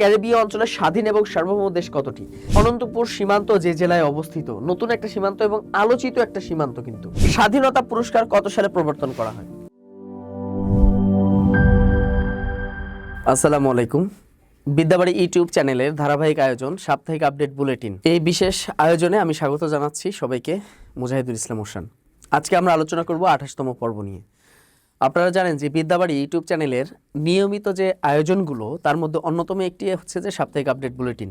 ক্যারিবীয় অঞ্চলের স্বাধীন এবং সার্বভৌম দেশ কতটি? অনন্তপুর সীমান্ত যে জেলায় অবস্থিত, নতুন একটা সীমান্ত এবং আলোচিত একটা সীমান্ত। কিন্তু স্বাধীনতা পুরস্কার কত সালে প্রবর্তন করা হয়? আসসালামু আলাইকুম। বিদ্যাবাড়ি ইউটিউব চ্যানেলের ধারাবাহিক আয়োজন সাপ্তাহিক আপডেট বুলেটিন, এই বিশেষ আয়োজনে আমি স্বাগত জানাচ্ছি সবাইকে। মুজাহিদুল ইসলাম হোসেন। আজকে আমরা আলোচনা করব 28তম পর্ব নিয়ে। আপনারা জানেন যে বিদ্যাবাড়ি ইউটিউব চ্যানেলের নিয়মিত যে আয়োজনগুলো, তার মধ্যে অন্যতম একটি হচ্ছে যে সাপ্তাহিক আপডেট বুলেটিন।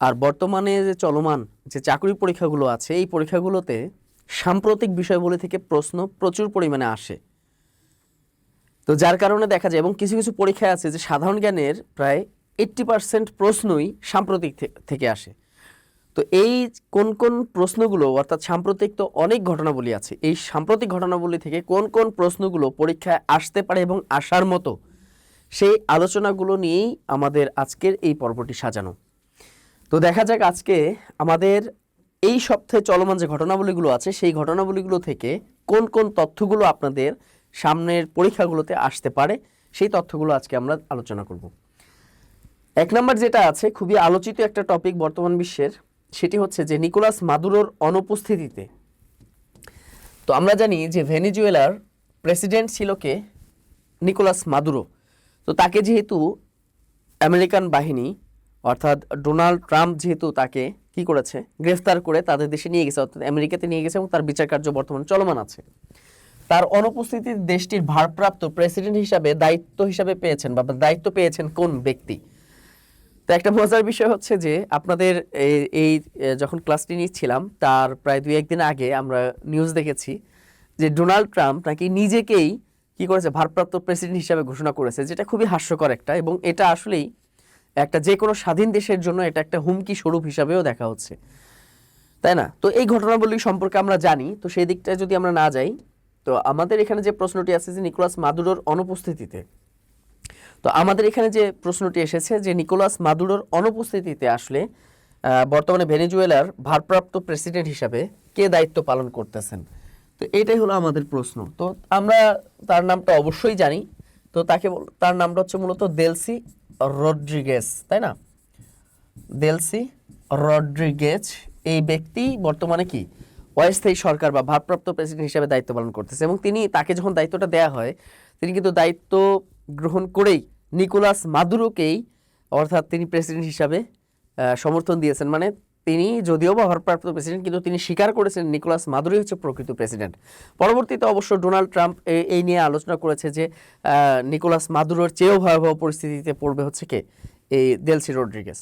আর বর্তমানে যে চলমান যে চাকরি পরীক্ষাগুলো আছে, এই পরীক্ষাগুলোতে সাম্প্রতিক বিষয়গুলি থেকে প্রশ্ন প্রচুর পরিমাণে আসে। তো যার কারণে দেখা যায়, এবং কিছু কিছু পরীক্ষায় আছে যে সাধারণ জ্ঞানের প্রায় 80% প্রশ্নই সাম্প্রতিক থেকে আসে। তো এই কোন কোন প্রশ্নগুলো, অর্থাৎ সাম্প্রতিক তো অনেক ঘটনাবলী আছে, এই সাম্প্রতিক ঘটনাবলী থেকে কোন কোন প্রশ্নগুলো পরীক্ষায় আসতে পারে এবং আসার মতো, সেই আলোচনাগুলো নিয়েই আমাদের আজকের এই পর্বটি সাজানো। তো দেখা যাক আজকে আমাদের এই সপ্তাহে চলমান যে ঘটনাবলীগুলো আছে, সেই ঘটনাবলীগুলো থেকে কোন কোন তথ্যগুলো আপনাদের সামনের পরীক্ষাগুলোতে আসতে পারে, সেই তথ্যগুলো আজকে আমরা আলোচনা করব। এক নম্বর যেটা আছে, খুবই আলোচিত একটা টপিক বর্তমান বিশ্বের, সেটি হচ্ছে যে নিকোলাস মাদুরোর অনুপস্থিতিতে। তো আমরা জানি যে ভেনেজুয়েলার প্রেসিডেন্ট ছিল কে? Nicolas Maduro. তো তাকে যেহেতু আমেরিকান বাহিনী অর্থাৎ ডোনাল্ড ট্রাম্প যেহেতু তাকে কি করেছে, গ্রেফতার করে তাদের দেশে নিয়ে গেছে, অর্থাৎ আমেরিকাতে নিয়ে গেছে, এবং তার বিচার কার্য বর্তমানে চলমান আছে। তার অনুপস্থিতিতে দেশটির ভারপ্রাপ্ত প্রেসিডেন্ট হিসাবে দায়িত্ব পেয়েছেন কোন ব্যক্তি? তো একটা মজার বিষয় হচ্ছে যে আপনাদের এই যখন ক্লাসটি নিচ্ছিলাম তার প্রায় 2-1 দিন আগে আমরা নিউজ দেখেছি যে ডোনাল্ড ট্রাম্প নাকি নিজেকেই কি করেছে, ভারপ্রাপ্ত প্রেসিডেন্ট হিসাবে ঘোষণা করেছে, যেটা খুবই হাস্যকর একটা, এবং এটা আসলেই একটা যে কোনো স্বাধীন দেশের জন্য এটা একটা হুমকি স্বরূপ হিসাবেও দেখা হচ্ছে, তাই না? তো এই ঘটনাবলী সম্পর্কে আমরা জানি, তো সেই দিকটা যদি আমরা না যাই, তো আমাদের এখানে যে প্রশ্নটি আছে যে নিকোলাস মাদুরোর অনুপস্থিতিতে, তো আমাদের এখানে যে প্রশ্নটি এসেছে যে নিকোলাস মাদুরোর অনুপস্থিতিতে আসলে বর্তমানে ভেনেজুয়েলার ভারপ্রাপ্ত প্রেসিডেন্ট হিসাবে কে দায়িত্ব পালন করতেছেন। তো এটাই হলো আমাদের প্রশ্ন। তো আমরা তার নামটা অবশ্যই জানি। তো তার নামটা হচ্ছে মূলত দেলসি রড্রিগেজ, তাই না? দেলসি রড্রিগেজ এই ব্যক্তি বর্তমানে কি অস্থায়ী সরকার বা ভারপ্রাপ্ত প্রেসিডেন্ট হিসেবে দায়িত্ব পালন করতেছে, এবং তাকে যখন দায়িত্বটা দেওয়া হয়, তিনি কিন্তু দায়িত্ব গ্রহণ করেই নিকোলাস মাদুরোকেই, অর্থাৎ তিনি প্রেসিডেন্ট হিসাবে সমর্থন দিয়েছেন। মানে তিনি যদিও বা ভারপ্রাপ্ত প্রেসিডেন্ট, কিন্তু তিনি স্বীকার করেছেন নিকোলাস মাদুরোই হচ্ছে প্রকৃত প্রেসিডেন্ট। পরবর্তীতে অবশ্য ডোনাল্ড ট্রাম্প এই নিয়ে আলোচনা করেছে যে নিকোলাস মাদুরোর চেয়েও ভয়াবহ পরিস্থিতিতে পড়বে হচ্ছে কে, এই দেলসি রড্রিগেজ।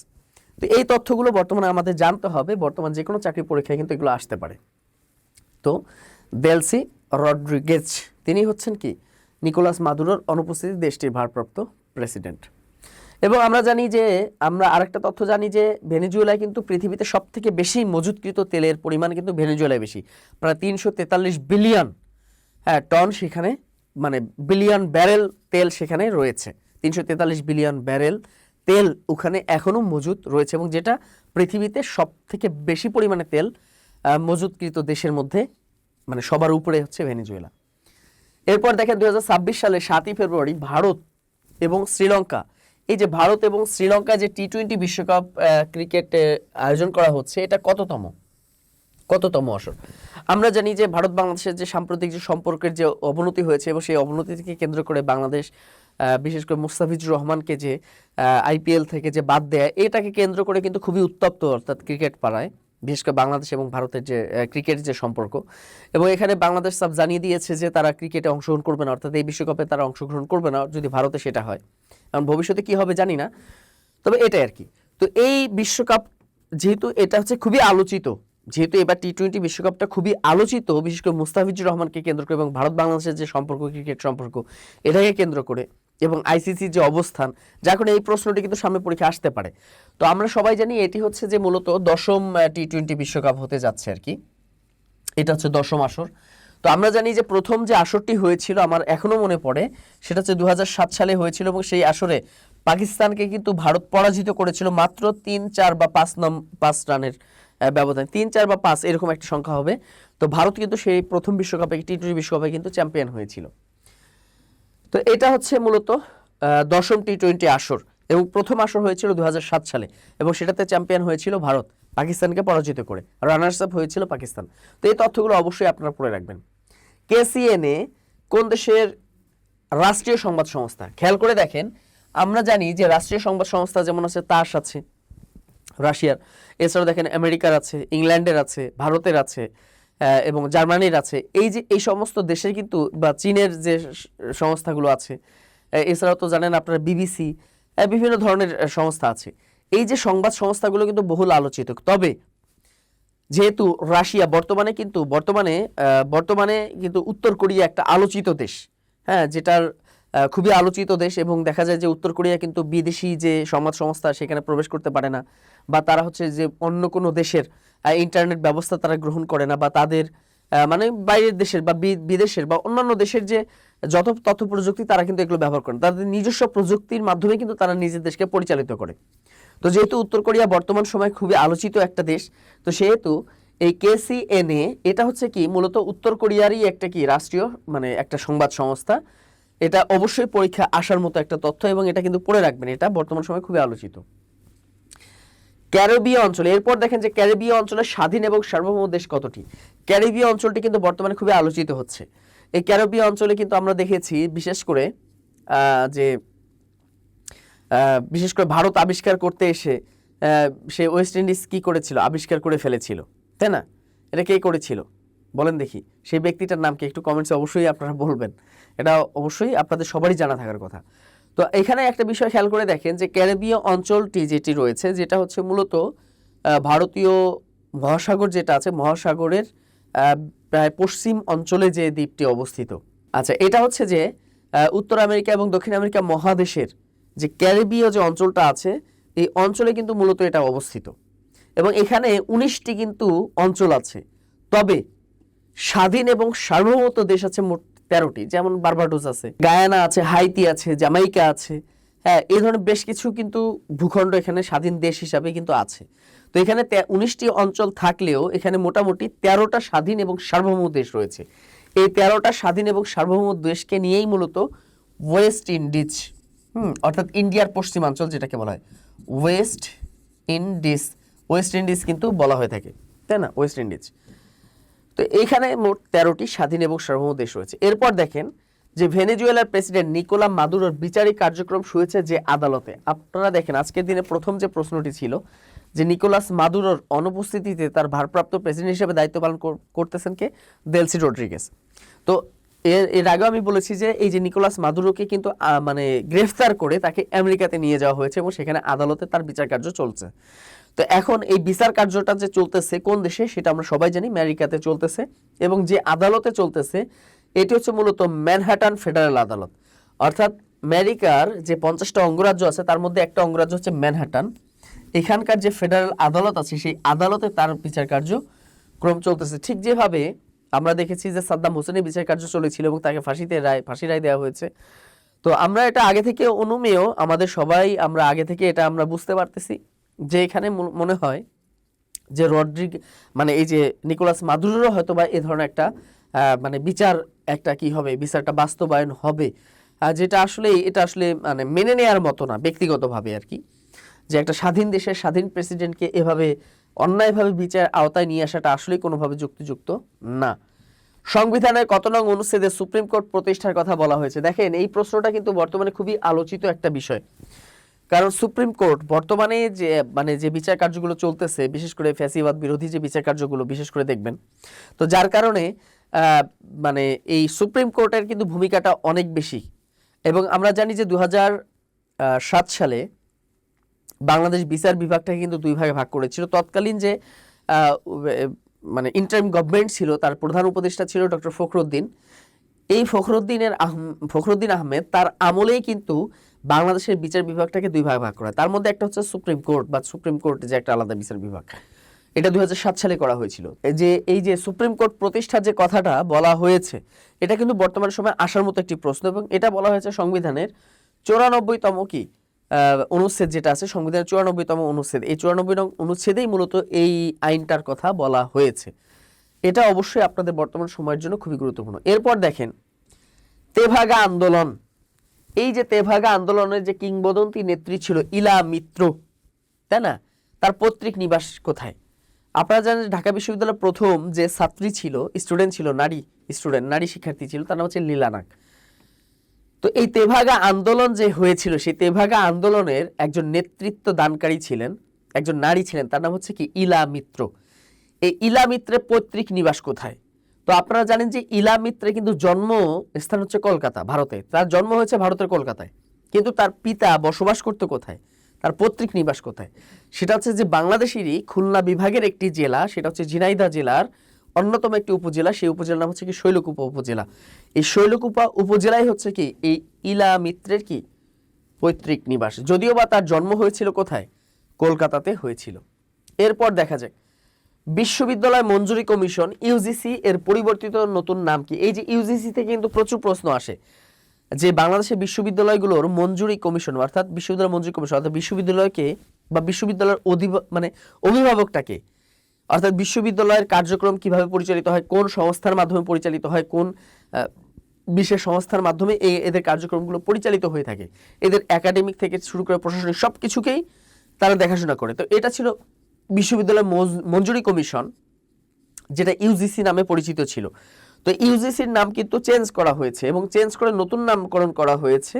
তো এই তথ্যগুলো বর্তমানে আমাদের জানতে হবে, বর্তমান যে কোনো চাকরি পরীক্ষায় কিন্তু এগুলো আসতে পারে। তো দেলসি রড্রিগেজ তিনি হচ্ছেন কি নিকোলাস মাদুরোর অনুপস্থিতি দেশটির ভারপ্রাপ্ত প্রেসিডেন্ট। এবং আমরা আরেকটা তথ্য জানি যে ভেনেজুয়েলায় কিন্তু পৃথিবীতে সবথেকে বেশি মজুতকৃত তেলের পরিমাণ কিন্তু ভেনেজুয়েলায় বেশি, প্রায় 343 বিলিয়ন টন সেখানে, মানে বিলিয়ন ব্যারেল তেল সেখানে রয়েছে। 343 বিলিয়ন ব্যারেল তেল ওখানে এখনো মজুত রয়েছে, এবং যেটা পৃথিবীতে সবথেকে বেশি পরিমাণে তেল মজুতকৃত দেশের মধ্যে, মানে সবার উপরে হচ্ছে ভেনেজুয়েলা। এরপর দেখেন 2026 সালে 7ই ফেব্রুয়ারি ভারত এবং শ্রীলঙ্কা, এই যে ভারত এবং শ্রীলঙ্কায় যে টি-20 বিশ্বকাপ ক্রিকেট আয়োজন করা হচ্ছে, এটা কততম আসর? আমরা জানি যে ভারত বাংলাদেশের যে সাম্প্রতিক যে সম্পর্কের যে অবনতি হয়েছে, এবং সেই অবনতিকে কেন্দ্র করে বাংলাদেশ বিশেষ করে মুস্তাফিজুর রহমানকে যে আইপিএল থেকে যে বাদ দেয়, এটাকে কেন্দ্র করে কিন্তু খুবই উত্তপ্ত, অর্থাৎ ক্রিকেট পাড়ায়, বিশেষ করে বাংলাদেশ এবং ভারতের যে ক্রিকেটের যে সম্পর্ক। এবং এখানে বাংলাদেশ সব জানিয়ে দিয়েছে যে তারা ক্রিকেটে অংশগ্রহণ করবে না, অর্থাৎ এই বিশ্বকাপে তারা অংশগ্রহণ করবে না যদি ভারতে সেটা হয়। কারণ ভবিষ্যতে কি হবে জানি না, তবে এটাই আর কি। তো এই বিশ্বকাপ যেহেতু এটা হচ্ছে খুবই আলোচিত, যেহেতু এবার টি-20 বিশ্বকাপটা খুবই আলোচিত, বিশেষ করে মুস্তাফিজুর রহমানকে কেন্দ্র করে, এবং ভারত বাংলাদেশের যে সম্পর্ক, ক্রিকেট সম্পর্ক, এটাকে কেন্দ্র করে, এবং আইসিসির যে অবস্থান, যার কারণে এই প্রশ্নটি কিন্তু সামনে পরীক্ষা আসতে পারে। তো আমরা সবাই জানি এটি হচ্ছে যে মূলত 10ম টি-20 বিশ্বকাপ হতে যাচ্ছে আর কি, এটা হচ্ছে 10ম আসর। তো আমরা জানি যে প্রথম যে আসরটি হয়েছিল, আমার এখনো মনে পড়ে, সেটা হচ্ছে 2007 সালে হয়েছিল, এবং সেই আসরে পাকিস্তানকে কিন্তু ভারত পরাজিত করেছিল মাত্র 3, 4 বা 5 রানের ব্যবধান, 3, 4 বা 5 এরকম একটা সংখ্যা হবে। তো ভারত কিন্তু সেই প্রথম বিশ্বকাপে টি-20 বিশ্বকাপে কিন্তু চ্যাম্পিয়ন হয়েছিল। তো এটা হচ্ছে মূলত 10ম টি-20 আসর। এবং প্রথম আসর হয়েছিল 2007 সালে এবং সেটাতে চ্যাম্পিয়ন হয়েছিল ভারত পাকিস্তানকে পরাজিত করে, রানার্স আপ হয়েছিল পাকিস্তান। তো এই তথ্যগুলো অবশ্যই আপনারা পড়ে রাখবেন। কেসিএনএ কোন দেশের রাষ্ট্রীয় সংবাদ সংস্থা? খেয়াল করে দেখেন, আমরা জানি যে রাষ্ট্রীয় সংবাদ সংস্থা যেমন আছে তাস আছে রাশিয়ার, এছাড়াও দেখেন আমেরিকার আছে, ইংল্যান্ডের আছে, ভারতের আছে এবং জার্মানির আছে। এই যে এই সমস্ত দেশের কিন্তু বা চীনের যে সংস্থাগুলো আছে, এছাড়াও তো জানেন আপনারা বিবিসি, বিভিন্ন ধরনের সংস্থা আছে। এই যে সংবাদ সংস্থাগুলো কিন্তু বহুল আলোচিত। তবে যেহেতু রাশিয়া বর্তমানে কিন্তু উত্তর কোরিয়া একটা আলোচিত দেশ, হ্যাঁ, যেটার খুবই আলোচিত দেশ, এবং দেখা যায় যে উত্তর কোরিয়া কিন্তু বিদেশি যে সংবাদ সংস্থা সেখানে প্রবেশ করতে পারে না, বা তারা হচ্ছে যে অন্য কোনো দেশের ইন্টারনেট ব্যবস্থা তারা গ্রহণ করে না, বা তাদের মানে বাইরের দেশের বা বিদেশের বা অন্যান্য দেশের যে যত তথ্য প্রযুক্তি তারা কিন্তু এগুলো ব্যবহার করে, তাদের নিজস্ব প্রযুক্তির মাধ্যমে কিন্তু তারা নিজের দেশকে পরিচালিত করে। তো যেহেতু উত্তর কোরিয়া বর্তমান সময় খুবই আলোচিত একটা দেশ, তো সেহেতু এই কেসিএনএ এটা হচ্ছে কি মূলত উত্তর কোরিয়ারই একটা কি রাষ্ট্রীয় মানে একটা সংবাদ সংস্থা। এটা অবশ্যই পরীক্ষা আসার মতো একটা তথ্য এবং এটা কিন্তু পড়ে রাখবেন, এটা বর্তমান সময় খুবই আলোচিত। ক্যারিবীয় অঞ্চল, এরপর দেখেন যে ক্যারিবীয় অঞ্চলের স্বাধীন এবং সার্বভৌম দেশ কতটি? ক্যারিবীয় অঞ্চলটি কিন্তু বর্তমানে খুবই আলোচিত হচ্ছে। এই ক্যারিবীয় অঞ্চলে কিন্তু আমরা দেখেছি বিশেষ করে ভারত আবিষ্কার করতে এসে সে ওয়েস্ট ইন্ডিজ কি করেছিল, আবিষ্কার করে ফেলেছিল, তাই না? এটা কে করেছিল বলেন দেখি, সেই ব্যক্তিটার নাম কি? একটু কমেন্টসে অবশ্যই আপনারা বলবেন, এটা অবশ্যই আপনাদের সবারই জানা থাকার কথা। তো এখানে একটা বিষয় খেয়াল করে দেখেন যে ক্যারিবীয় অঞ্চলটি যেটি রয়েছে, যেটা হচ্ছে মূলত ভারতীয় মহাসাগর যেটা আছে, মহাসাগরের প্রায় পশ্চিম অঞ্চলে যে দ্বীপটি অবস্থিত। আচ্ছা, এটা হচ্ছে যে উত্তর আমেরিকা এবং দক্ষিণ আমেরিকা মহাদেশের যে ক্যারিবীয় যে অঞ্চলটা আছে, এই অঞ্চলে কিন্তু মূলত এটা অবস্থিত এবং এখানে 19টি কিন্তু অঞ্চল আছে। তবে স্বাধীন এবং সার্বভৌমত্ব দেশ আছে মোট 13টি, যেমন বার্বাডোস আছে, গায়ানা আছে, হাইতি আছে, জামাইকা আছে, হ্যাঁ, এই ধরনের বেশ কিছু কিন্তু ভূখণ্ড এখানে স্বাধীন দেশ হিসাবে কিন্তু আছে। তো এখানে 19টি অঞ্চল থাকলেও এখানে মোটামুটি 13টা স্বাধীন এবং সার্বভৌম দেশ রয়েছে। এই 13টা স্বাধীন এবং সার্বভৌম দেশকে নিয়েই মূলত ওয়েস্ট ইন্ডিজ, অর্থাৎ ইন্ডিয়ার পশ্চিমাঞ্চল যেটাকে বলা হয় ওয়েস্ট ইন্ডিজ কিন্তু বলা হয়ে থাকে, তাই না? West Indies. তো এখানে মোট 13টি স্বাধীন এবং সার্বভৌম দেশ রয়েছে। এরপর দেখেন যে ভেনেজুয়েলার প্রেসিডেন্ট নিকোলা মাদুরোর বিচারিক কার্যক্রম শুয়েছে যে আদালতে। আপনারা দেখেন আজকের দিনে প্রথম যে প্রশ্নটি ছিল যে নিকোলাস মাদুরোর অনুপস্থিতিতে তার ভারপ্রাপ্ত প্রেসিডেন্ট হিসেবে দায়িত্ব পালন করতেছেন কে? Delcy Rodriguez. তো এর আগেও আমি বলেছি যে এই যে নিকোলাস মাদুরোকে কিন্তু মানে গ্রেফতার করে তাকে আমেরিকাতে নিয়ে যাওয়া হয়েছে এবং সেখানে আদালতে তার বিচার কার্য চলছে। তো এখন এই বিচার কার্যটা যে চলতেছে কোন দেশে সেটা আমরা সবাই জানি, আমেরিকাতে চলতেছে। এবং যে আদালতে চলতেছে এটি হচ্ছে মূলত ম্যানহাটান ফেডারেল আদালত, অর্থাৎ আমেরিকার যে 50টা অঙ্গরাজ্য আছে তার মধ্যে একটা অঙ্গরাজ্য হচ্ছে ম্যানহাটান। এখানকার যে ফেডারেল আদালত আছে সেই আদালতে তার বিচার কার্যক্রম চলতেছে। ঠিক যেভাবে আমরা দেখেছি যে সাদ্দাম হোসেনের বিচার কার্য চলেছিল এবং তাকে ফাঁসি রায় দেওয়া হয়েছে। তো আমরা এটা আগে থেকে অনুমেয়, আমাদের সবাই আমরা আগে থেকে এটা আমরা বুঝতে পারতেছি যে এখানে মনে হয় যে মানে এই যে নিকোলাস মাদুরোরও হয়তো বা এ ধরনের একটা মানে বিচার একটা কি হবে, বিচারটা বাস্তবায়ন হবে, যেটা আসলে এটা আসলে মানে মেনে নেওয়ার মতো না ব্যক্তিগতভাবে আর কি, যে একটা স্বাধীন দেশের স্বাধীন প্রেসিডেন্টকে এভাবে অন্যায়ভাবে বিচার আওতায় নিয়ে আসাটা আসলেই কোনোভাবে যুক্তিযুক্ত না। সংবিধানের কত নং অনুচ্ছেদে সুপ্রিম কোর্ট প্রতিষ্ঠার কথা বলা হয়েছে? দেখেন এই প্রশ্নটা কিন্তু বর্তমানে খুবই আলোচিত একটা বিষয়, কারণ সুপ্রিম কোর্ট বর্তমানে যে মানে যে বিচার কার্যগুলো চলতেছে, বিশেষ করে ফ্যাসিবাদ বিরোধী যে বিচার কার্যগুলো বিশেষ করে দেখবেন, তো যার কারণে মানে এই সুপ্রিম কোর্টের কিন্তু ভূমিকাটা অনেক বেশি। এবং আমরা জানি যে 2007 সালে বাংলাদেশ বিচার বিভাগটাকে কিন্তু দুই ভাগে ভাগ করেছিল। তৎকালীন যে মানে ইন্টারিম গভর্নমেন্ট ছিল তার প্রধান উপদেষ্টা ছিল ডক্টর ফখরুদ্দিন। এই ফখরুদ্দিন আহমেদ তার আমলেই কিন্তু বাংলাদেশের বিচার বিভাগটাকে দুই ভাগে ভাগ করা। তার মধ্যে একটা হচ্ছে সুপ্রিম কোর্ট বা সুপ্রিম কোর্ট যে একটা আলাদা বিচার বিভাগ, এটা 2007 সালে করা হয়েছিল। এই যে সুপ্রিম কোর্ট প্রতিষ্ঠার যে কথাটা বলা হয়েছে এটা কিন্তু বর্তমান সময়ে আসার মতো একটি প্রশ্ন, এবং এটা বলা হয়েছে সংবিধানের 94তম কি অনুচ্ছেদ যেটা আছে, সংবিধানের 94তম অনুচ্ছেদ, এই 94 নং অনুচ্ছেদেই মূলত এই আইনটার কথা বলা হয়েছে। এটা অবশ্যই আপনাদের বর্তমান সময়ের জন্য খুবই গুরুত্বপূর্ণ। এরপর দেখেন তেভাগা আন্দোলন, এই যে তেভাগা আন্দোলনের যে কিংবদন্তি নেত্রী ছিল ইলা মিত্র, তাই না, তার পৈতৃক নিবাস কোথায়? আপনারা জানেন ঢাকা বিশ্ববিদ্যালয়ের প্রথম যে ছাত্রী ছিল, স্টুডেন্ট ছিল, নারী শিক্ষার্থী ছিল, তার নাম হচ্ছে লীলা নাগ। তো এই তেভাগা আন্দোলন যে হয়েছিল, সেই তেভাগা আন্দোলনের একজন নেতৃত্ব দানকারী ছিলেন, একজন নারী ছিলেন, তার নাম হচ্ছে কি ইলা মিত্র। এই ইলা মিত্রের পৈতৃক নিবাস কোথায়? তো আপনারা জানেন যে ইলা মিত্রের কিন্তু জন্ম স্থান হচ্ছে কলকাতা, ভারতে। তার জন্ম হয়েছে ভারতের কলকাতায়, কিন্তু তার পিতা বসবাস করতে কোথায়, তার পৈতৃক নিবাস কোথায়? সেটা হচ্ছে যে বাংলাদেশেরই খুলনা বিভাগের একটি জেলা, সেটা হচ্ছে ঝিনাইদহ জেলার অন্যতম একটি উপজেলা। সেই উপজেলার নাম হচ্ছে কি শৈলকুপা উপজেলা। এই শৈলকুপা উপজেলায় হচ্ছে কি এই ইলা মিত্রের কি পৈতৃক নিবাস, যদিও বা তার জন্ম হয়েছিল কোথায়, কলকাতাতে হয়েছিল। এরপর দেখা যায় বিশ্ববিদ্যালয় মঞ্জুরি কমিশন ইউজিসি এর পরিবর্তিত নতুন নাম কি? এই যে ইউজিসি থেকে কিন্তু প্রচুর প্রশ্ন আসে যে বাংলাদেশের বিশ্ববিদ্যালয়গুলোর মঞ্জুরি কমিশন, অর্থাৎ বিশ্ববিদ্যালয় মঞ্জুরি কমিশন, অর্থাৎ বিশ্ববিদ্যালয়কে বা বিশ্ববিদ্যালয়ের অভিভাবকটাকে, অর্থাৎ বিশ্ববিদ্যালয়ের কার্যক্রম কিভাবে পরিচালিত হয়, কোন সংস্থার মাধ্যমে পরিচালিত হয়, কোন বিশেষ সংস্থার মাধ্যমে এদের কার্যক্রমগুলো পরিচালিত হয়ে থাকে, এদের একাডেমিক থেকে শুরু করে প্রশাসনিক সব কিছুকেই তারা দেখাশোনা করে। তো এটা ছিল বিশ্ববিদ্যালয় মঞ্জুরি কমিশন, যেটা ইউজিসি নামে পরিচিত ছিল। তো ইউজিসির নাম কিন্তু চেঞ্জ করা হয়েছে এবং চেঞ্জ করে নতুন নামকরণ করা হয়েছে,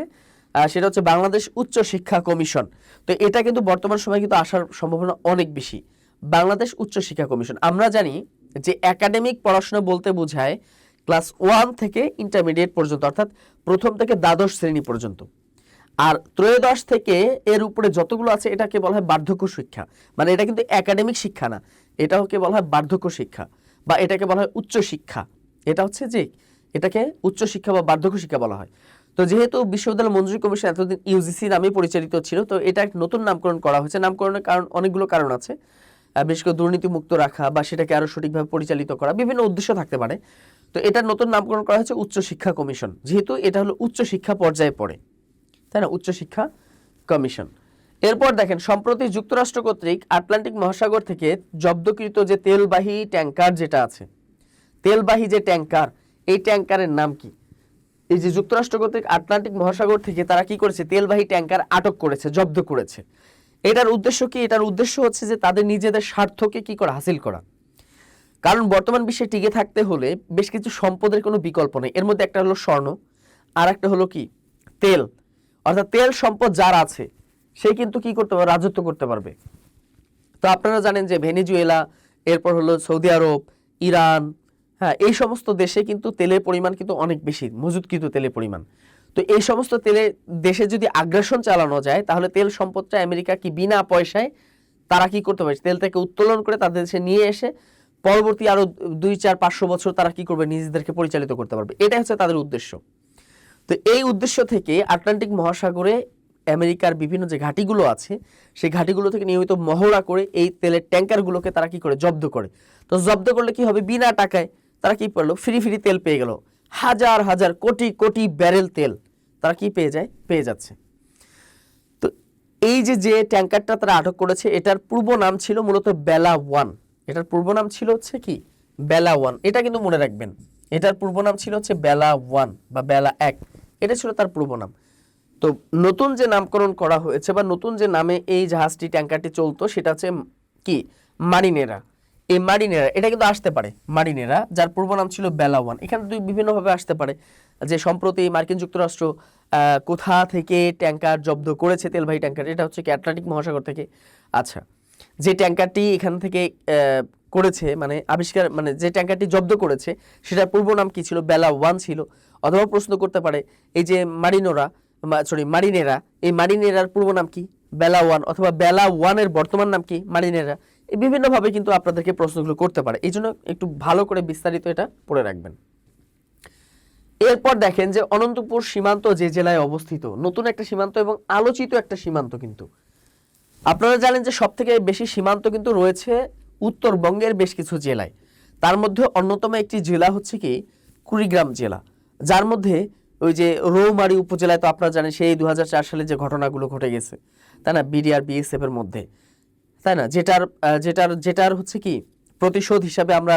সেটা হচ্ছে বাংলাদেশ উচ্চ শিক্ষা কমিশন। তো এটা কিন্তু বর্তমান সময়ে কিন্তু আসার সম্ভাবনা অনেক বেশি। বাংলাদেশ উচ্চ শিক্ষা কমিশন, আমরা জানি যে একাডেমিক পড়াশোনা বলতে বোঝায় ক্লাস 1 থেকে ইন্টারমিডিয়েট পর্যন্ত, অর্থাৎ প্রথম থেকে দ্বাদশ শ্রেণী পর্যন্ত। আর ত্রয়োদশ থেকে এর উপরে যতগুলো আছে এটাকে বলা হয় বার্ধক্য শিক্ষা। মানে এটা কিন্তু একাডেমিক শিক্ষা না, এটাকে বলা হয় বার্ধক্য শিক্ষা, বা এটাকে বলা হয় উচ্চ শিক্ষা। এটা হচ্ছে যে এটাকে উচ্চ শিক্ষা বা বার্ধক্য শিক্ষা বলা হয়। তো যেহেতু বিশ্ববিদ্যালয় মঞ্জুরি কমিশন এতদিন ইউজিসি নামে পরিচালিত ছিল, তো এটা নতুন নামকরণ করা হয়েছে। নামকরণের কারণ অনেকগুলো কারণ আছে, বিশেষ করে দুর্নীতিমুক্ত রাখা বা সেটাকে আরো সঠিকভাবে পরিচালিত করা, বিভিন্ন উদ্দেশ্য থাকতে পারে। তো এটার নতুন নামকরণ করা হয়েছে উচ্চ শিক্ষা কমিশন, যেহেতু এটা হলো উচ্চ শিক্ষা পর্যায়ে পড়ে, তাই না, উচ্চ শিক্ষা কমিশন। এরপর দেখেন সম্প্রতি যুক্তরাষ্ট্র কর্তৃক আটলান্টিক মহাসাগর থেকে জব্দকৃত যে তেলবাহী ট্যাঙ্কার যেটা আছে, তেলবাহী যে ট্যাঙ্কার, এই ট্যাঙ্কারের নাম কি? এই যে যুক্তরাষ্ট্র কর্তৃক আটলান্টিক মহাসাগর থেকে তারা কি করেছে, তেলবাহী ট্যাঙ্কার আটক করেছে, জব্দ করেছে। এটার উদ্দেশ্য কি? এটার উদ্দেশ্য হচ্ছে যে তাদের নিজেদের স্বার্থকে কি করা, হাসিল করা। কারণ বর্তমান বিশ্বে টিকে থাকতে হলে বেশ কিছু সম্পদের কোনো বিকল্প নেই। এর মধ্যে একটা হলো স্বর্ণ, আর একটা হলো কি তেল। অর্থাৎ তেল সম্পদ যার আছে সে কিন্তু কি করতে পারবে, রাজত্ব করতে পারবে। তো আপনারা জানেন যে ভেনেজুয়েলা, এরপর হলো সৌদি আরব, ইরান, হ্যাঁ, এই সমস্ত দেশে কিন্তু তেলের পরিমাণ কিন্তু অনেক বেশি, মজুদকৃত তেলের পরিমাণ। তো এই সমস্ত তেলের দেশে যদি আগ্রাসন চালানো যায়, তাহলে তেল সম্পদটা আমেরিকা কি বিনা পয়সায় তারা কি করতে পারে, তেলটাকে উত্তোলন করে তাদের দেশে নিয়ে এসে পরবর্তী আরো 2, 4, 500 বছর তারা কি করবে, নিজেদেরকে পরিচালিত করতে পারবে। এটাই হচ্ছে তাদের উদ্দেশ্য। তো এই উদ্দেশ্য থেকে আটলান্টিক মহাসাগরে আমেরিকার বিভিন্ন যে ঘাঁটিগুলো আছে, সেই ঘাঁটিগুলো থেকে নিয়মিত মহড়া করে এই তেলের ট্যাঙ্কারগুলোকে তারা কি করে, জব্দ করে। তো জব্দ করলে কি হবে, বিনা টাকায় তারা কি করলো, ফ্রি ফ্রি তেল পেয়ে গেল। হাজার হাজার কোটি কোটি ব্যারেল তেল তারা কি পেয়ে যাচ্ছে। তো এই যে ট্যাঙ্কারটা তারা আটক করেছে, এটার পূর্ব নাম ছিল মূলত বেলা 1। এটার পূর্ব নাম ছিল হচ্ছে কি বেলা 1। এটা কিন্তু মনে রাখবেন, এটার পূর্ব নাম ছিল হচ্ছে বেলা 1 বা বেলা 1, এটা ছিল তার পূর্ব নাম। তো নতুন যে নামকরণ করা হয়েছে বা নতুন যে নামে এই জাহাজটি ট্যাঙ্কারটি চলতো, সেটা হচ্ছে কি মারিনেরা। এই মারিনেরা এটা কিন্তু আসতে পারে, মারিনেরা যার পূর্ব নাম ছিল বেলা 1। এখানে দুই বিভিন্নভাবে আসতে পারে যে সম্প্রতি মার্কিন যুক্তরাষ্ট্র কোথা থেকে ট্যাঙ্কার জব্দ করেছে, তেলবাহী ট্যাঙ্কার, এটা হচ্ছে কি আটলান্টিক মহাসাগর থেকে। আচ্ছা, যে ট্যাঙ্কারটি এখান থেকে করেছে, মানে আবিষ্কার, মানে যে ট্যাঙ্কারটি জব্দ করেছে সেটার পূর্ব নাম কি ছিল, বেলা 1 ছিল। অথবা প্রশ্ন করতে পারে এই যে মারিনেরা, এই মারিনেরার পূর্ব নাম কি, বেলা 1, অথবা বেলা 1 এর বর্তমান নাম কি, মারিনেরা। এই বিভিন্নভাবে কিন্তু আপনাদেরকে প্রশ্নগুলো করতে পারে, এই জন্য একটু ভালো করে বিস্তারিত এটা পড়ে রাখবেন। এরপর দেখেন যে অনন্তপুর সীমান্ত যে জেলায় অবস্থিত, নতুন একটা সীমান্ত এবং আলোচিত একটা সীমান্ত। কিন্তু আপনারা জানেন যে সব থেকে বেশি সীমান্ত কিন্তু রয়েছে উত্তরবঙ্গের বেশ কিছু জেলায়। তার মধ্যে অন্যতম একটি জেলা হচ্ছে কি কুড়িগ্রাম জেলা, যার মধ্যে ওই যে রৌমারী উপজেলায় তো আপনারা জানেন সেই 2004 সালে যে ঘটনাগুলো ঘটে গেছে, তাই না, বিডিআর বিএসএফ এর মধ্যে, তাই না, যেটার হচ্ছে কি প্রতিশোধ হিসাবে আমরা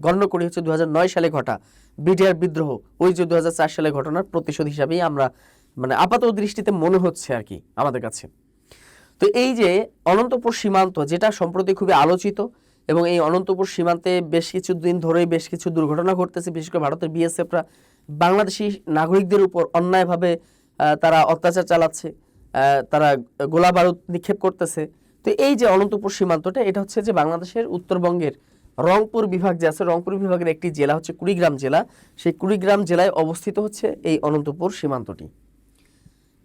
গণ্য করি হচ্ছে 2009 সালে ঘটা বিডিআর বিদ্রোহ। ওই যে 2004 সালে ঘটনার প্রতিশোধ হিসাবেই আমরা মানে আপাত দৃষ্টিতে মনে হচ্ছে আর কি আমাদের কাছে। তো এই যে অনন্তপুর সীমান্ত, যেটা সম্প্রতি খুবই আলোচিত, এবং এই অনন্তপুর সীমান্তে বেশ কিছু দিন ধরেই বেশ কিছু দুর্ঘটনা ঘটতেছে, বিশেষ করে ভারতের বিএসএফরা বাংলাদেশি নাগরিকদের উপর অন্যায়ভাবে তারা অত্যাচার চালাচ্ছে, তারা গোলা বারুদ নিক্ষেপ করতেছে। তো এই যে অনন্তপুর সীমান্তটা, এটা হচ্ছে যে বাংলাদেশের উত্তরবঙ্গের রংপুর বিভাগ যে আছে, রংপুর বিভাগের একটি জেলা হচ্ছে কুড়িগ্রাম জেলা। সেই কুড়িগ্রাম জেলায় অবস্থিত হচ্ছে এই অনন্তপুর সীমান্তটি।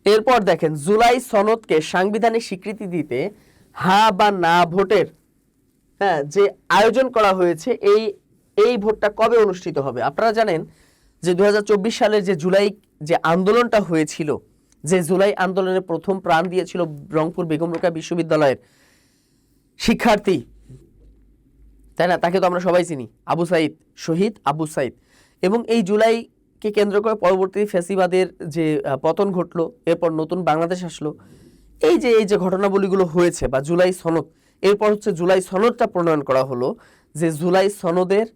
এরপর দেখেন, জুলাই সনদকে সাংবিধানিক স্বীকৃতি দিতে হ্যাঁ বা না ভোটের যে আয়োজন করা হয়েছে, এই ভোটটা কবে অনুষ্ঠিত হবে? আপনারা জানেন যে 2024 সালের যে জুলাই যে আন্দোলনটা হয়েছিল, যে জুলাই আন্দোলনে প্রথম প্রাণ দিয়েছিল রংপুর বেগম রোকেয়া বিশ্ববিদ্যালয়ের শিক্ষার্থী, তাই না? তাকে তো আমরা সবাই চিনি, আবু সাইদ, শহীদ আবু সাইদ। এবং এই জুলাইকে কেন্দ্র করে পরবর্তী ফ্যাসিবাদের যে পতন ঘটলো, এরপর নতুন বাংলাদেশ আসলো, এই যে ঘটনাবলীগুলো হয়েছে, বা জুলাই সনদ, এরপর হচ্ছে জুলাই সনদটা প্রণয়ন করা হলো। যে জুলাই সনদের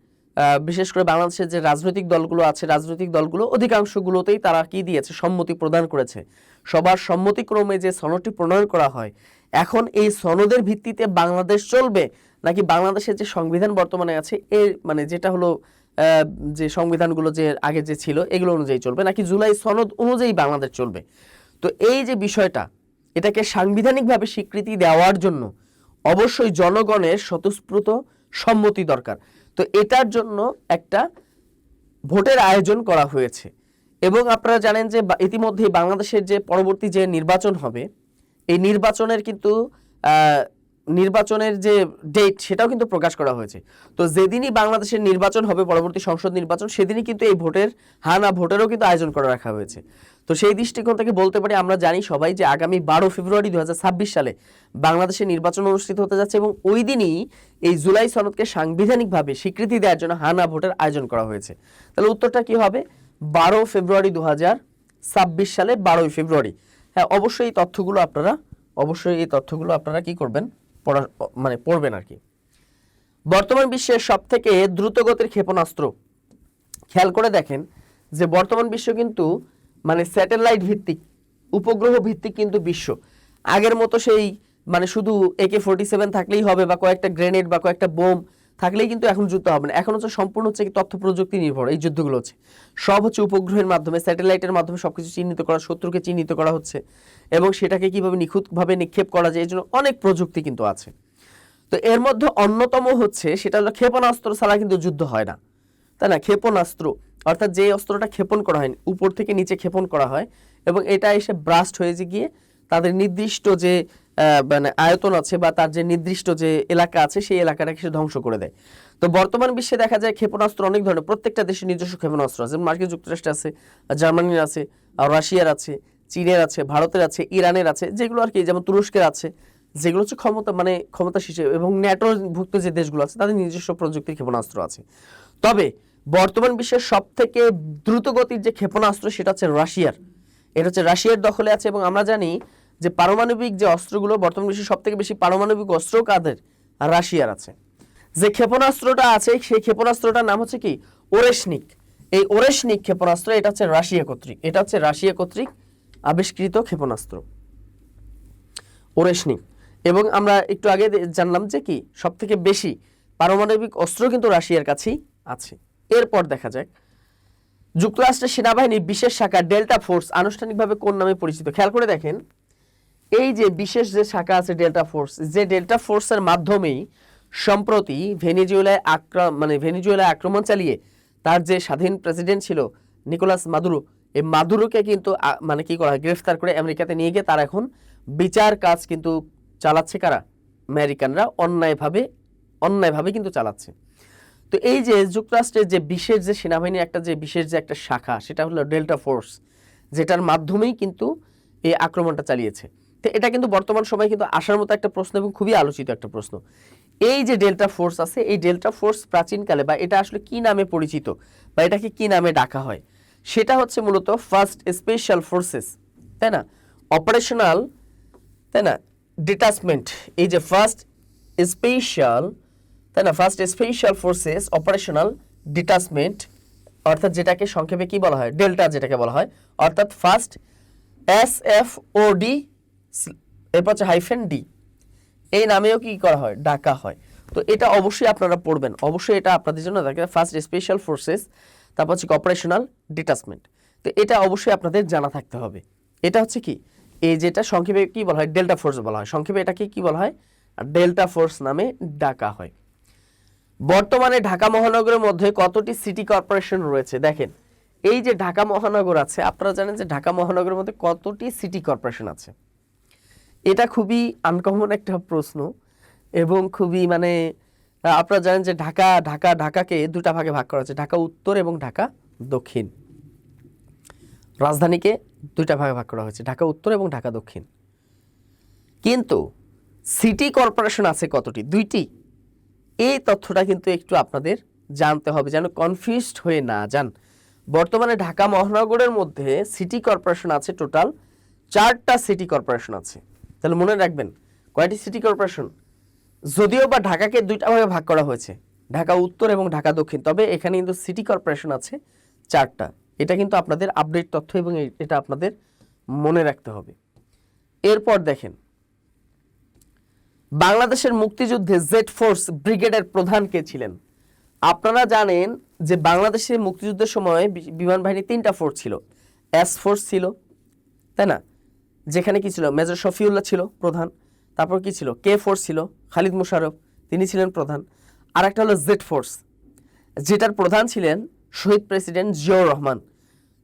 বিশেষ করে বাংলাদেশের যে রাজনৈতিক দলগুলো আছে, রাজনৈতিক দলগুলো অধিকাংশগুলোতেই তারা কি দিয়েছে, সম্মতি প্রদান করেছে। সবার সম্মতিক্রমে যে সনদটি প্রণয়ন করা হয়, এখন এই সনদের ভিত্তিতে বাংলাদেশ চলবে, নাকি বাংলাদেশের যে সংবিধান বর্তমানে আছে এর মানে যেটা হলো যে সংবিধানগুলো যে আগে যে ছিল এগুলো অনুযায়ী চলবে, নাকি জুলাই সনদ অনুযায়ী বাংলাদেশ চলবে? তো এই যে বিষয়টা, এটাকে সাংবিধানিকভাবে স্বীকৃতি দেওয়ার জন্য অবশ্যই জনগণের স্বতঃস্ফূর্ত সম্মতি দরকার। তো এটার জন্য একটা ভোটের আয়োজন করা হয়েছে। এবং আপনারা জানেন যে ইতিমধ্যেই বাংলাদেশের যে পরবর্তী যে নির্বাচন হবে, এই নির্বাচনের কিন্তু নির্বাচনের যে ডেট সেটাও কিন্তু প্রকাশ করা হয়েছে। তো যেদিনই বাংলাদেশের নির্বাচন হবে, পরবর্তী সংসদ নির্বাচন, সেদিনই কিন্তু এই ভোটের হ্যাঁ না ভোটেরও কিন্তু আয়োজন করে রাখা হয়েছে। তো সেই দৃষ্টিকোণ থেকে বলতে পারি, আমরা জানি সবাই যে আগামী 12 ফেব্রুয়ারি 2026 সালে বাংলাদেশের নির্বাচন অনুষ্ঠিত হতে যাচ্ছে, এবং ওই দিনই এই জুলাই সনদকে সাংবিধানিকভাবে স্বীকৃতি দেওয়ার জন্য হ্যাঁ না ভোটের আয়োজন করা হয়েছে। তাহলে উত্তরটা কি হবে? 12 ফেব্রুয়ারি 2026 সালে 12 ফেব্রুয়ারি। হ্যাঁ, অবশ্যই এই তথ্যগুলো আপনারা কি করবেন, পড়বেন আর কি। বর্তমান বিশ্বের সব থেকে দ্রুতগতির ক্ষেপণাস্ত্র, খেয়াল করে দেখেন যে বর্তমান বিশ্ব কিন্তু স্যাটেলাইট ভিত্তিক, উপগ্রহ ভিত্তিক কিন্তু বিশ্ব। আগের মতো সেই শুধু AK-47 থাকলেই হবে, বা কয়েকটা গ্রেনেড বা কয়েকটা বোম থাকলেই কিন্তু এখন যুদ্ধ হবে না। এখন হচ্ছে সম্পূর্ণ হচ্ছে কি তথ্য প্রযুক্তি নির্ভর এই যুদ্ধগুলো হচ্ছে। সব হচ্ছে উপগ্রহের মাধ্যমে, স্যাটেলাইটের মাধ্যমে সবকিছু চিহ্নিত করা, শত্রুকে চিহ্নিত করা হচ্ছে, এবং সেটাকে কিভাবে নিখুঁতভাবে নিক্ষেপ করা যায়, এই জন্য অনেক প্রযুক্তি কিন্তু আছে। তো এর মধ্যে অন্যতম হচ্ছে সেটা হলো ক্ষেপণাস্ত্র ছাড়া কিন্তু যুদ্ধ হয় না, তাই না? ক্ষেপণাস্ত্র অর্থাৎ যে অস্ত্রটা ক্ষেপণ করা হয়, উপর থেকে নিচে ক্ষেপণ করা হয়, এবং এটা এসে ব্রাস্ট হয়ে গিয়ে তাদের নির্দিষ্ট যে আয়তন আছে, বা তার যে নির্দিষ্ট যে এলাকা আছে, সেই এলাকাটাকে সে ধ্বংস করে দেয়। তো বর্তমান বিশ্বে দেখা যায় ক্ষেপণাস্ত্র অনেক ধরনের, প্রত্যেকটা দেশের নিজস্ব ক্ষেপণাস্ত্র আছে। মার্কিন যুক্তরাষ্ট্রের আছে, জার্মানির আছে, রাশিয়ার আছে, চীনের আছে, ভারতের আছে, ইরানের আছে, যেগুলো আর কি, যেমন তুরস্কের আছে, যেগুলো হচ্ছে ক্ষমতা শীর্ষে, এবং ন্যাটোভুক্ত যে দেশগুলো আছে তাদের নিজস্ব প্রযুক্তির ক্ষেপণাস্ত্র আছে। তবে বর্তমান বিশ্বের সব থেকে দ্রুতগতির যে ক্ষেপণাস্ত্র সেটা হচ্ছে রাশিয়ার। এটা হচ্ছে রাশিয়ার দখলে আছে, এবং আমরা জানি যে পারমাণবিক যে অস্ত্রগুলো, বর্তমান বিশ্বের সব থেকে বেশি পারমাণবিক অস্ত্র কাদের? রাশিয়ার আছে। যে ক্ষেপণাস্ত্রটা আছে সেই ক্ষেপণাস্ত্রটার নাম হচ্ছে কি? ওরেশনিক। এই ওরেশনিক ক্ষেপণাস্ত্র, এটা হচ্ছে রাশিয়া কর্তৃক আবিষ্কৃত ক্ষেপণাস্ত্র, ওরেশনিক। এবং আমরা একটু আগে জানলাম যে কি সব থেকে বেশি পারমাণবিক অস্ত্র কিন্তু রাশিয়ার কাছেই আছে। এরপর দেখা যাক, যুক্তরাষ্ট্রের সেনাবাহিনীর বিশেষ শাখা ডেল্টা ফোর্স আনুষ্ঠানিকভাবে কোন নামে পরিচিত? খেয়াল করে দেখেন, এই যে বিশেষ যে শাখা আছে ডেল্টা ফোর্স, যে ডেল্টা ফোর্সের মাধ্যমেই সম্প্রতি ভেনিজুয়েলায় আক্রমণ চালিয়ে তার যে স্বাধীন প্রেসিডেন্ট ছিল নিকোলাস মাদুরো, এই মাদুরোকে কিন্তু কি করা হয়, গ্রেফতার করে আমেরিকাতে নিয়ে গিয়ে তার এখন বিচার কাজ কিন্তু চালাচ্ছে কারা? আমেরিকানরা অন্যায়ভাবে কিন্তু চালাচ্ছে। তো এই যে যুক্তরাষ্ট্রের যে বিশেষ যে সেনাবাহিনীর বিশেষ যে একটা শাখা, সেটা হলো ডেল্টা ফোর্স, যেটার মাধ্যমেই কিন্তু এই আক্রমণটা চালিয়েছে। তো এটা কিন্তু বর্তমান সময়ে কিন্তু আসার মতো একটা প্রশ্ন, এবং খুবই আলোচিত একটা প্রশ্ন। এই যে ডেল্টা ফোর্স আছে, এই ডেল্টা ফোর্স প্রাচীনকালে, বা এটা আসলে কি নামে পরিচিত, বা এটাকে কি নামে ডাকা হয়, সেটা হচ্ছে মূলত ফার্স্ট স্পেশাল ফোর্সেস, তাই না? অপারেশনাল, তাই না, ডিটাচমেন্ট। এই যে first special forces operational detachment, অর্থাৎ যেটাকে সংক্ষেপে কি বলা হয়? ডেল্টা যেটাকে বলা হয়, অর্থাৎ ফার্স্ট SFOD এরপর হচ্ছে -D, এই নামেও কি করা হয়, ডাকা হয়। তো এটা অবশ্যই আপনারা পড়বেন, অবশ্যই এটা আপনাদের জন্য থাকে। ফার্স্ট স্পেশাল ফোর্সেস, তারপর হচ্ছে অপারেশনাল ডিটাচমেন্ট। তো এটা অবশ্যই আপনাদের জানা থাকতে হবে। এটা হচ্ছে কি, এই যেটা সংক্ষেপে কি বলা হয়, ডেল্টা ফোর্স বলা হয়। সংক্ষেপে এটাকে কি বলা হয়, ডেল্টা ফোর্স নামে ডাকা হয়। বর্তমানে ঢাকা মহানগরের মধ্যে কতটি সিটি কর্পোরেশন রয়েছে? দেখেন, এই যে ঢাকা মহানগর আছে, আপনারা জানেন যে ঢাকা মহানগরের মধ্যে কতটি সিটি কর্পোরেশন আছে? এটা খুবই আনকমন একটা প্রশ্ন এবং খুবই মানে আপনারা জানেন যে ঢাকাকে দুটা ভাগে ভাগ করা হয়েছে, ঢাকা উত্তর এবং ঢাকা দক্ষিণ। রাজধানীকে দুইটা ভাগে ভাগ করা হয়েছে, ঢাকা উত্তর এবং ঢাকা দক্ষিণ। কিন্তু সিটি কর্পোরেশন আছে কতটি? 2টি। এই তথ্যটা কিন্তু একটু আপনাদের জানতে হবে, যেন কনফিউজড হয়ে না যান। বর্তমানে ঢাকা মহানগরের মধ্যে সিটি কর্পোরেশন আছে টোটাল 4টা সিটি কর্পোরেশন আছে। তাহলে মনে রাখবেন কয়টি সিটি কর্পোরেশন? যদিও বা ঢাকাকে দুইটা ভাগে ভাগ করা হয়েছে, ঢাকা উত্তর এবং ঢাকা দক্ষিণ, তবে এখানে কিন্তু সিটি কর্পোরেশন আছে 4টা। এটা কিন্তু আপনাদের আপডেট তথ্য এবং এটা আপনাদের মনে রাখতে হবে। এরপর দেখেন, বাংলাদেশের মুক্তিযুদ্ধে জেড ফোর্স ব্রিগেডের প্রধান কে ছিলেন? আপনারা জানেন যে বাংলাদেশের মুক্তিযুদ্ধের সময় বিমান বাহিনী 3টা ফোর্স ছিল। এস ফোর্স ছিল, তাই না, যেখানে কি ছিল, মেজর শফিউল্লাহ ছিল প্রধান। তারপর কি ছিল, কে ফোর্স ছিল, খালিদ মোশাররফ, তিনি ছিলেন প্রধান। আর একটা হলো জেড ফোর্স, যেটার প্রধান ছিলেন শহীদ প্রেসিডেন্ট জিয়াউর রহমান,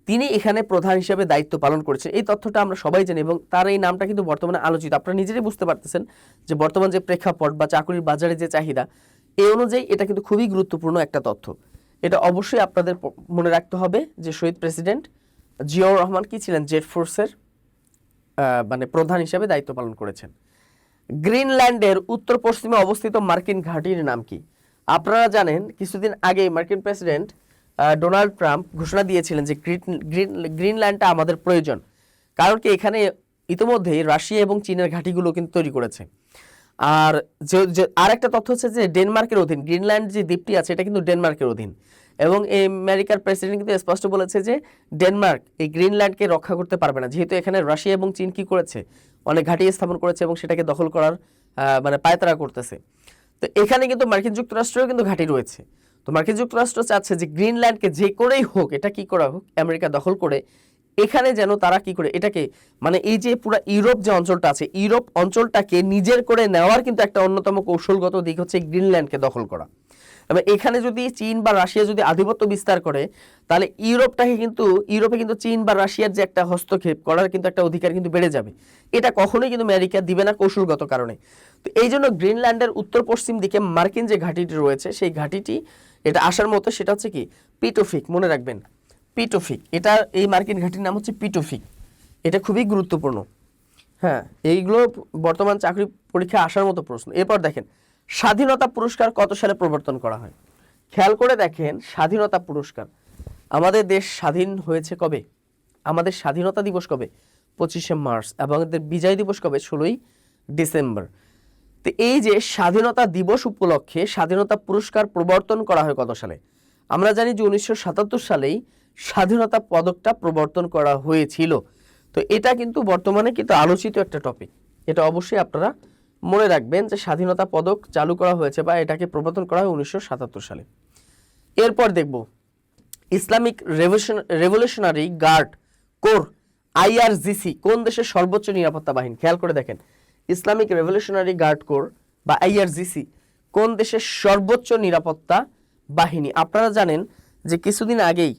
তিনি এখানে প্রধান হিসেবে দায়িত্ব পালন করেছেন। এই তথ্যটা আমরা সবাই জানি এবং তার এই নামটা কিন্তু বর্তমানে আলোচিত। আপনারা নিজেরাই বুঝতে পারতেছেন যে বর্তমান যে প্রেক্ষাপট বা চাকরির বাজারে যে চাহিদা, এই অনুযায়ী এটা কিন্তু খুবই গুরুত্বপূর্ণ একটা তথ্য। এটা অবশ্যই আপনাদের মনে রাখতে হবে যে শহীদ প্রেসিডেন্ট জিয়াউর রহমান কি ছিলেন, জেড ফোর্সের মানে প্রধান হিসেবে দায়িত্ব পালন করেছেন। গ্রিনল্যান্ডের উত্তর পশ্চিমে অবস্থিত মার্কিন ঘাঁটির নাম কি? আপনারা জানেন কিছুদিন আগে মার্কিন প্রেসিডেন্ট ডোনাল্ড ট্রাম্প ঘোষণা দিয়েছিলেন যে গ্রিনল্যান্ডটা আমাদের প্রয়োজন, কারণ কি এখানে ইতিমধ্যেই রাশিয়া এবং চীনের ঘাঁটিগুলো কিন্তু তৈরি করেছে। আর আর একটা তথ্য হচ্ছে যে ডেনমার্কের অধীন গ্রিনল্যান্ড যে দ্বীপটি আছে, এটা কিন্তু ডেনমার্কের অধীন। এবং এই আমেরিকার প্রেসিডেন্ট কিন্তু স্পষ্ট বলেছে যে ডেনমার্ক এই গ্রিনল্যান্ডকে রক্ষা করতে পারবে না, যেহেতু এখানে রাশিয়া এবং চীন কি করেছে, অনেক ঘাঁটি স্থাপন করেছে এবং সেটাকে দখল করার মানে পায়তারা করতেছে। তো এখানে কিন্তু মার্কিন যুক্তরাষ্ট্রেও কিন্তু ঘাঁটি রয়েছে। তো মার্কিন যুক্তরাষ্ট্র চাচ্ছে যে গ্রিনল্যান্ডকে যে করেই হোক, এটা কি করা হোক, আমেরিকা দখল করে এখানে যেন তারা কি করে এটাকে মানে এই যে পুরো ইউরোপ যে অঞ্চলটা আছে, ইউরোপ অঞ্চলটাকে নিজের করে নেওয়ার কিন্তু একটা অন্যতম কৌশলগত দিক হচ্ছে গ্রিনল্যান্ডকে দখল করা। এবং এখানে যদি চীন বা রাশিয়া যদি আধিপত্য বিস্তার করে, তাহলে ইউরোপে কিন্তু চীন বা রাশিয়ার যে একটা হস্তক্ষেপ করার কিন্তু একটা অধিকার কিন্তু বেড়ে যাবে। এটা কখনোই কিন্তু আমেরিকা দিবে না কৌশলগত কারণে। তো এই জন্য গ্রিনল্যান্ডের উত্তর পশ্চিম দিকে মার্কিন যে ঘাঁটিটি রয়েছে, সেই ঘাঁটিটি এটা আসার মতো, সেটা হচ্ছে কি পিটোফিক, মনে রাখবেন পিটোফিক। এটা এই মার্কিন ঘাঁটির নাম হচ্ছে পিটোফিক। এটা খুবই গুরুত্বপূর্ণ। হ্যাঁ, এইগুলো বর্তমান চাকরি পরীক্ষা আসার মতো প্রশ্ন। এরপর দেখেন, স্বাধীনতা পুরস্কার কত সালে প্রবর্তন করা হয়? খেয়াল করে দেখেন, স্বাধীনতা পুরস্কার, আমাদের দেশ স্বাধীন হয়েছে কবে? আমাদের স্বাধীনতা দিবস কবে? 25শে মার্চ। এবং আমাদের বিজয় দিবস কবে? 16ই ডিসেম্বর। তো এই যে স্বাধীনতা দিবস উপলক্ষে স্বাধীনতা পুরস্কার প্রবর্তন করা হয় কত সালে? আমরা জানি যে 1977 সালেই স্বাধীনতা পদকটা প্রবর্তন করা হয়েছিল। তো এটা কিন্তু বর্তমানে কিন্তু আলোচিত একটা টপিক। এটা অবশ্যই আপনারা মনে রাখবেন যে স্বাধীনতা পদক চালু করা হয়েছে বা এটাকে প্রবর্তন করা হয় 1977 সালে। এরপর দেখব Islamic revolutionary guard corps IRGC কোন দেশের সর্বোচ্চ নিরাপত্তা বাহিনী? খেয়াল করে দেখেন, ইসলামিক রেভলিউশনারি গার্ড কোর বা IRGC কোন দেশের সর্বোচ্চ নিরাপত্তা বাহিনী? আপনারা জানেন যে কিছুদিন আগেই,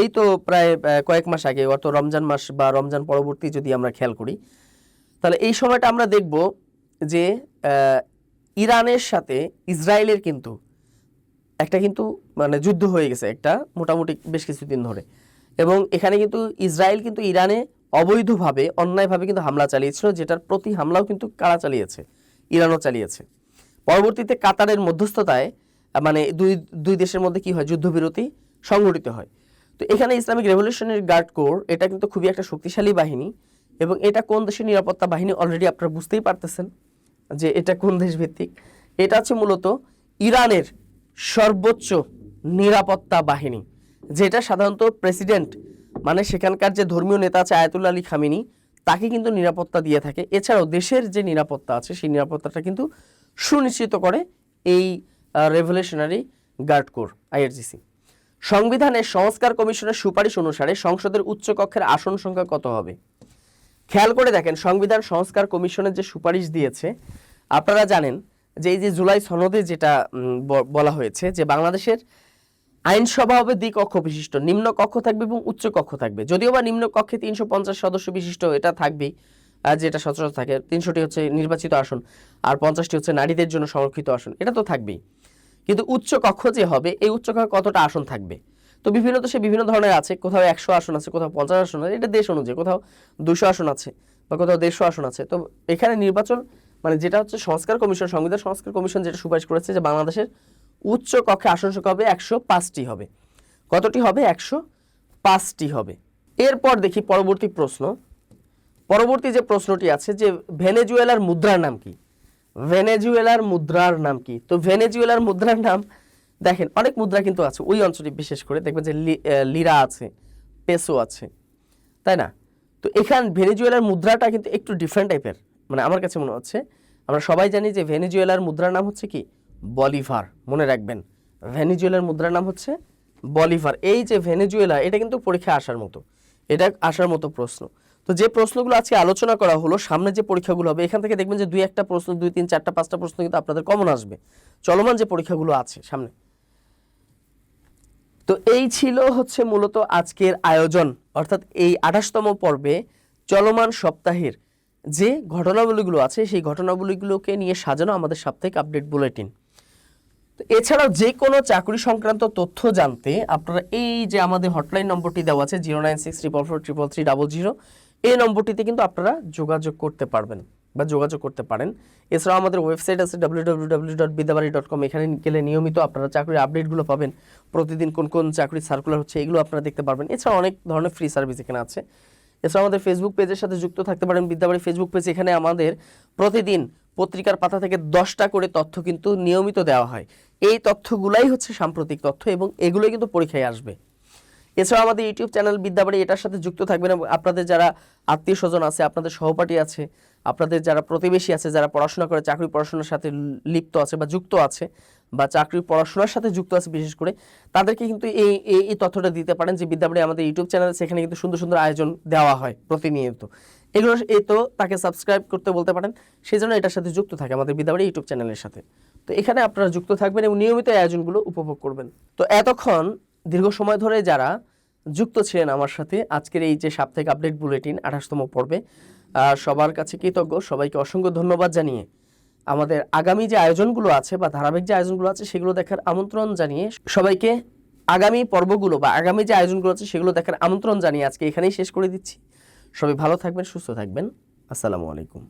এই তো প্রায় কয়েক মাস আগে, অর্থাৎ রমজান মাস বা রমজান পরবর্তী যদি আমরা খেয়াল করি, তাহলে এই সময়টা আমরা দেখব যে ইরানের সাথে ইসরায়েলের কিন্তু মানে যুদ্ধ হয়ে গেছে একটা, মোটামুটি বেশ কিছুদিন ধরে। এবং এখানে কিন্তু ইসরায়েল কিন্তু ইরানে অবৈধভাবে অন্যায়ভাবে কিন্তু হামলা চালিয়েছিল, যেটার প্রতি হামলাও কিন্তু কারা চালিয়েছে? ইরানও চালিয়েছে। পরবর্তীতে কাতারের মধ্যস্থতায় মানে দুই দেশের মধ্যে কি হয়, যুদ্ধবিরতি সংঘটিত হয়। তো এখানে ইসলামিক রেভলিউশনারি গার্ড কোর এটা কিন্তু খুবই একটা শক্তিশালী বাহিনী। এবং এটা কোন দেশের নিরাপত্তা বাহিনী? অলরেডি আপনারা বুঝতেই পারতেছেন যে এটা কোন দেশ ভিত্তিক। এটা হচ্ছে মূলত ইরানের সর্বোচ্চ নিরাপত্তা বাহিনী, যেটা সাধারণত প্রেসিডেন্ট মানে সেখানকার যে ধর্মীয় নেতা আছে আয়াতুল্লাহ আলী খামেনি, তাকে কিন্তু নিরাপত্তা দিয়ে থাকে। এছাড়াও দেশের যে নিরাপত্তা আছে সেই নিরাপত্তাটা কিন্তু সুনিশ্চিত করে এই রেভলিউশনারি গার্ড কোর আইআরজিসি। সংবিধানের সংস্কার কমিশনের সুপারিশ অনুসারে সংসদের উচ্চকক্ষের আসন সংখ্যা কত হবে? খেয়াল করে দেখেন, সংবিধান সংস্কার কমিশনের যে সুপারিশ দিয়েছে, আপনারা জানেন যে এই যে জুলাই সনদে যেটা বলা হয়েছে যে বাংলাদেশের আইনসভা হবে দ্বিকক্ষ বিশিষ্ট, নিম্ন কক্ষ থাকবে এবং উচ্চ কক্ষ থাকবে। যদিও বা নিম্ন কক্ষে 350 সদস্য বিশিষ্ট এটা থাকবেই, যেটা সচরাচর থাকে। 300টি হচ্ছে নির্বাচিত আসন আর 50টি হচ্ছে নারীদের জন্য সংরক্ষিত আসন, এটা তো থাকবেই। কিন্তু উচ্চ কক্ষ যে হবে, এই উচ্চ কক্ষে কতটা আসন থাকবে? তো বিভিন্ন দেশে বিভিন্ন ধরনের আছে, কোথাও 100 আসন আছে, কোথাও 50 আসন আছে, এটা দেশ অনুযায়ী, কোথাও 200 আসন আছে বা কোথাও 150 আসন আছে। তো এখানে নির্বাচন মানে যেটা হচ্ছে সংস্কার কমিশন, সংবিধান সংস্কার কমিশন যেটা সুপারিশ করেছে যে বাংলাদেশের উচ্চ কক্ষে আসন সংখ্যা হবে 105টি হবে। কতটি হবে? 105টি হবে। এরপর দেখি পরবর্তী প্রশ্ন। পরবর্তী যে প্রশ্নটি আছে যে ভেনেজুয়েলার মুদ্রার নাম কি? ভেনেজুয়েলার মুদ্রার নাম কি? তো ভেনেজুয়েলার মুদ্রার নাম দেখেন, অনেক মুদ্রা কিন্তু আছে ওই অঞ্চলে, বিশেষ করে দেখবেন যে লিরা আছে, পেসো আছে, তাই না? তো এখান ভেনেজুয়েলার মুদ্রাটা কিন্তু একটু ডিফারেন্ট টাইপের, মানে আমার কাছে মনে হচ্ছে। আমরা সবাই জানি যে ভেনেজুয়েলার মুদ্রার নাম হচ্ছে কি? বলিভার। মনে রাখবেন, ভেনেজুয়েলার মুদ্রার নাম হচ্ছে বলিভার। এই যে ভেনেজুয়েলা, এটা কিন্তু পরীক্ষায় আসার মতো, এটা আসার মতো প্রশ্ন। তো যে প্রশ্নগুলো আজকে আলোচনা করা হলো, সামনে যে পরীক্ষাগুলো হবে এখান থেকে দেখবেন যে 2-1টা প্রশ্ন, 2, 3, 4টা 5টা প্রশ্ন কিন্তু আপনাদের কমন আসবে চলমান যে পরীক্ষাগুলো আছে সামনে। তো এই ছিল হচ্ছে মূলত আজকের আয়োজন, অর্থাৎ এই 28তম পর্বে চলমান সপ্তাহের যে ঘটনাবলীগুলো আছে সেই ঘটনাবলীগুলোকে নিয়ে সাজানো আমাদের সাপ্তাহিক আপডেট বুলেটিন। তো এছাড়াও যে কোনো চাকরি সংক্রান্ত তথ্য জানতে আপনারা এই যে আমাদের হটলাইন নম্বরটি দেওয়া আছে 09644333300, এই নম্বরটিতে কিন্তু আপনারা যোগাযোগ করতে পারবেন বা যোগাযোগ করতে পারেন। এছাড়াও আমাদের ওয়েবসাইট আছে www.bidabari.com, এখানে গেলে নিয়মিত আপনারা চাকরির আপডেটগুলো পাবেন। প্রতিদিন কোন কোন চাকরির সার্কুলার হচ্ছে এগুলো আপনারা দেখতে পারবেন। এছাড়াও অনেক ধরনের ফ্রি সার্ভিস এখানে আছে। এছাড়াও আমাদের ফেসবুক পেজের সাথে যুক্ত থাকতে পারেন, বিদ্যাবাড়ি ফেসবুক পেজ। এখানে আমাদের প্রতিদিন পত্রিকার পাতা থেকে 10টা করে তথ্য কিন্তু নিয়মিত দেওয়া হয়। এই তথ্যগুলাই হচ্ছে সাম্প্রতিক তথ্য এবং এগুলোই কিন্তু পরীক্ষায় আসবে। এছাড়াও আমাদের ইউটিউব চ্যানেল বিদ্যাবাড়ি, এটার সাথে যুক্ত থাকবেন। আপনাদের যারা আত্মীয় স্বজন আছে, আপনাদের সহপাঠী আছে, আপনাদের যারা প্রতিবেশী আছে, যারা পড়াশোনা করে চাকরি পড়াশোনার সাথে লিপ্ত আছে বা যুক্ত আছে বা চাকরির পড়াশোনার সাথে যুক্ত আছে বিশেষ করে, তাদেরকে কিন্তু এই তথ্যটা দিতে পারেন যে বিদ্যাবাড়ি আমাদের ইউটিউব চ্যানেল, সেখানে কিন্তু সুন্দর সুন্দর আয়োজন দেওয়া হয় প্রতিনিয়ত। এগুলো তো তাকে সাবস্ক্রাইব করতে বলতে পারেন, সেই জন্য এটার সাথে যুক্ত থাকে আমাদের বিদ্যাবাড়ি ইউটিউব চ্যানেলের সাথে। তো এখানে আপনারা যুক্ত থাকবেন এবং নিয়মিত আয়োজনগুলো উপভোগ করবেন। তো এতক্ষণ দীর্ঘ সময় ধরে যারা যুক্ত ছিলেন আমার সাথে আজকের এই যে সাপ্তাহিক আপডেট বুলেটিন 28তম পর্বে, সবার কাছে কৃতজ্ঞ, সবাইকে অসংখ্য ধন্যবাদ জানিয়ে আমাদের আগামী যে আয়োজনগুলো আছে বা ধারাবাহিক যে আয়োজনগুলো আছে সেগুলো দেখার আমন্ত্রণ জানিয়ে সবাইকে আগামী পর্বগুলো বা আগামী যে আয়োজনগুলো আছে সেগুলো দেখার আমন্ত্রণ জানিয়ে আজকে এখানেই শেষ করে দিচ্ছি। সবাই ভালো থাকবেন, সুস্থ থাকবেন। আসসালামু আলাইকুম।